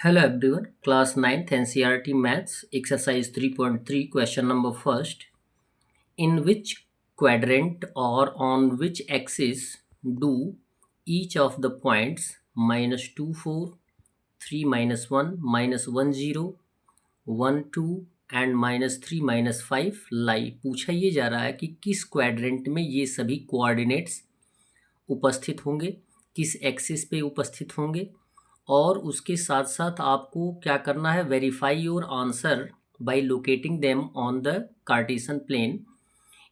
Hello everyone, class 9th NCERT Maths, exercise 3.3, question number first. In which quadrant or on which axis do each of the points minus 2, 4, 3, minus 1, minus 1, 0, 1, 2 and -3 -5 लाई? पूछा ये जा रहा है कि किस quadrant में ये सभी कोऑर्डिनेट्स उपस्थित होंगे, किस एक्सिस पे उपस्थित होंगे, और उसके साथ साथ आपको क्या करना है, verify your answer by locating them on the Cartesian plane.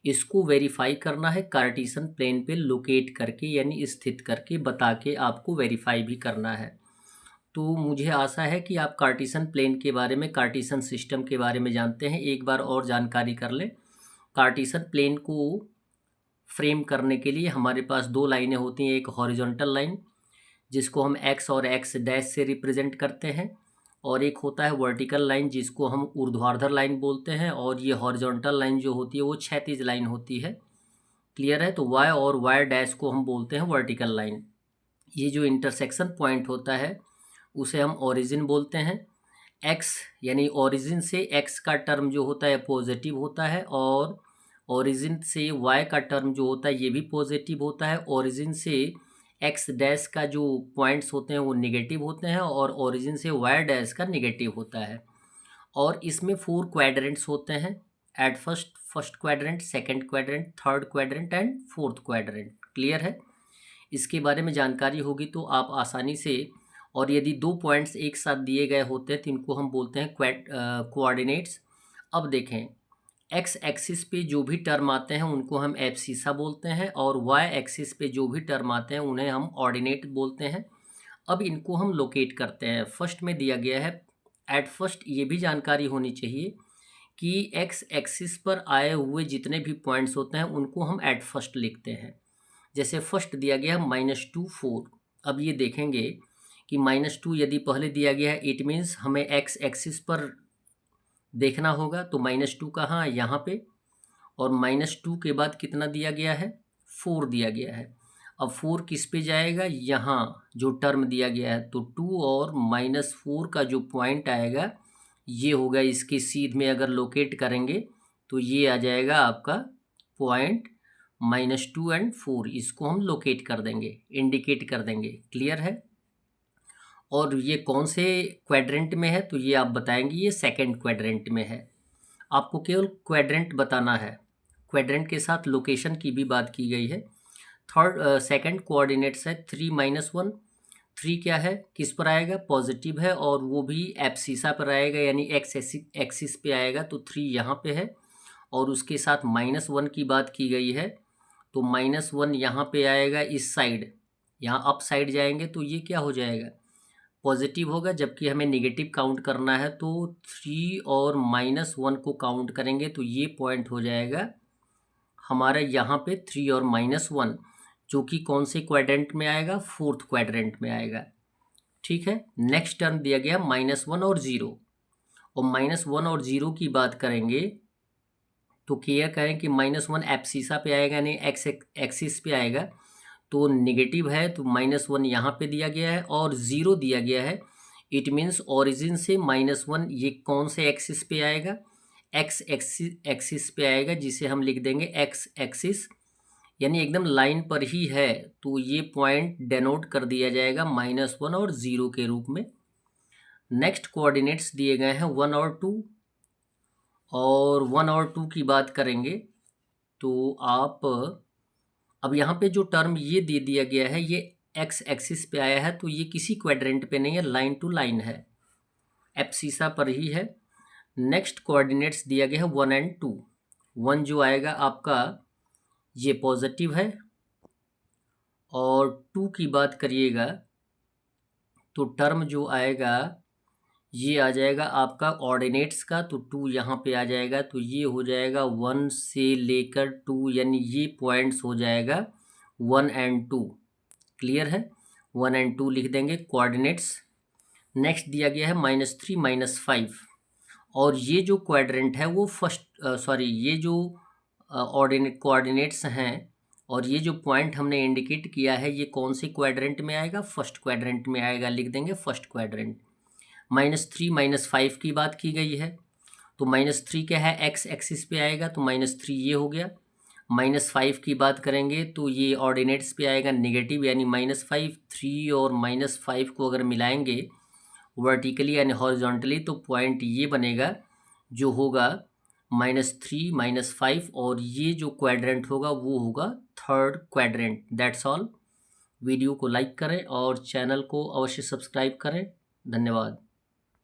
इसको वेरीफाई करना है कार्टेशियन प्लेन पे लोकेट करके, यानी स्थित करके बता के आपको वेरीफाई भी करना है। तो मुझे आशा है कि आप कार्टेशियन प्लेन के बारे में, कार्टेशियन सिस्टम के बारे में जानते हैं। एक बार और जानकारी कर लें। कार्टेशियन प्लेन को फ्रेम करने के लिए हमारे पास दो लाइनें होती हैं। एक हॉरिजॉन्टल लाइन जिसको हम एक्स और एक्स डैश से रिप्रेजेंट करते हैं, और एक होता है वर्टिकल लाइन जिसको हम ऊर्ध्वाधर लाइन बोलते हैं, और ये हॉरिजॉन्टल लाइन जो होती है वो क्षैतिज लाइन होती है। क्लियर है? तो वाई और वाई डैश को हम बोलते हैं वर्टिकल लाइन। ये जो इंटरसेक्शन पॉइंट होता है उसे हम ओरिजिन बोलते हैं। एक्स यानी ओरिजिन से एक्स का टर्म जो होता है पॉजिटिव होता है, और ओरिजिन से वाई का टर्म जो होता है ये भी पॉजिटिव होता है। ओरिजिन से एक्स डैश का जो पॉइंट्स होते हैं वो नेगेटिव होते हैं, और ओरिजिन से वाई डैश का नेगेटिव होता है। और इसमें 4 क्वाड्रेंट्स होते हैं at first quadrant, second quadrant, third quadrant and fourth quadrant. Clear है? इसके बारे में जानकारी होगी तो आप आसानी से, और यदि दो पॉइंट्स एक साथ दिए गए होते हैं तो इनको हम बोलते हैं कोऑर्डिनेट्स। अब देखें, एक्स एक्सिस पे जो भी टर्म आते हैं उनको हम एब्सिसा बोलते हैं, और वाई एक्सिस पे जो भी टर्म आते हैं उन्हें हम ऑर्डिनेट बोलते हैं। अब इनको हम लोकेट करते हैं। फर्स्ट में दिया गया है, एट फर्स्ट ये भी जानकारी होनी चाहिए कि एक्स एक्सिस पर आए हुए जितने भी पॉइंट्स होते हैं उनको हम एट फर्स्ट लिखते हैं। जैसे फर्स्ट दिया गया है -2, 4। अब ये देखेंगे कि -2 यदि पहले दिया गया है, इट मीन्स हमें एक्स एक्सिस पर देखना होगा। तो -2 कहाँ? यहाँ पे। और -2 के बाद कितना दिया गया है? 4 दिया गया है। अब 4 किस पे जाएगा? यहाँ जो टर्म दिया गया है। तो 2 और -4 का जो पॉइंट आएगा ये होगा इसके सीध में। अगर लोकेट करेंगे तो ये आ जाएगा आपका पॉइंट -2 एंड 4। इसको हम लोकेट कर देंगे, इंडिकेट कर देंगे। क्लियर है? और ये कौन से क्वाड्रेंट में है? तो ये आप बताएंगे, ये सेकंड क्वाड्रेंट में है। आपको केवल क्वाड्रेंट बताना है, क्वाड्रेंट के साथ लोकेशन की भी बात की गई है। सेकंड कोऑर्डिनेट्स है 3 - 1। 3 क्या है, किस पर आएगा? पॉजिटिव है, और वो भी एब्सिसा पर आएगा, यानी एक्स एक्सिस पे आएगा। तो 3 यहाँ पे है, और उसके साथ -1 की बात की गई है। तो -1 यहाँ पे आएगा इस साइड, यहाँ अप साइड जाएंगे तो ये क्या हो जाएगा? पॉजिटिव होगा। जबकि हमें नेगेटिव काउंट करना है तो 3 और -1 को काउंट करेंगे तो ये पॉइंट हो जाएगा हमारा यहाँ पे 3 और -1, जो कि कौन से क्वाड्रेंट में आएगा? फोर्थ क्वाड्रेंट में आएगा। ठीक है। नेक्स्ट टर्म दिया गया -1 और 0, और -1 और 0 की बात करेंगे तो क्लियर करें कि -1 एब्सिसा पे आएगा, यानी एक्स एक्सिस पे आएगा। तो नेगेटिव है तो -1 यहाँ पे दिया गया है, और 0 दिया गया है। इट मीन्स ओरिजिन से -1 ये कौन से एक्सिस पे आएगा? एक्स एक्सिस पे आएगा, जिसे हम लिख देंगे एक्स एक्सिस, यानी एकदम लाइन पर ही है। तो ये पॉइंट डेनोट कर दिया जाएगा -1 और 0 के रूप में। नेक्स्ट कोऑर्डिनेट्स दिए गए हैं 1 और 2, और 1 और 2 की बात करेंगे तो आप, अब यहाँ पे जो टर्म ये दे दिया गया है ये एक्स एक्सिस पे आया है, तो ये किसी क्वाड्रेंट पे नहीं है, लाइन टू लाइन है, एब्सिसा पर ही है। नेक्स्ट कोऑर्डिनेट्स दिया गया है 1 एंड 2। 1 जो आएगा आपका ये पॉजिटिव है, और 2 की बात करिएगा तो टर्म जो आएगा ये आ जाएगा आपका ऑर्डिनेट्स का। तो 2 यहाँ पे आ जाएगा, तो ये हो जाएगा 1 से लेकर 2, यानी ये पॉइंट्स हो जाएगा 1 एंड 2। क्लियर है? 1 एंड 2 लिख देंगे कोऑर्डिनेट्स। नेक्स्ट दिया गया है -3 -5, और ये जो क्वाड्रेंट है वो ये जो कोऑर्डिनेट्स हैं, और ये जो पॉइंट हमने इंडिकेट किया है ये कौन से क्वाड्रेंट में आएगा? फर्स्ट क्वाड्रेंट में आएगा। लिख देंगे फर्स्ट क्वाड्रेंट। -3 -5 की बात की गई है, तो -3 क्या है, एक्स एक्सिस पे आएगा, तो -3 ये हो गया। -5 की बात करेंगे तो ये ऑर्डिनेट्स पे आएगा नेगेटिव, यानी -5। 3 और -5 को अगर मिलाएंगे वर्टिकली यानी हॉरिजॉन्टली, तो पॉइंट ये बनेगा जो होगा -3 -5, और ये जो क्वाड्रेंट होगा वो होगा third quadrant. That's all. Video को लाइक करें और चैनल को अवश्य सब्सक्राइब करें। धन्यवाद।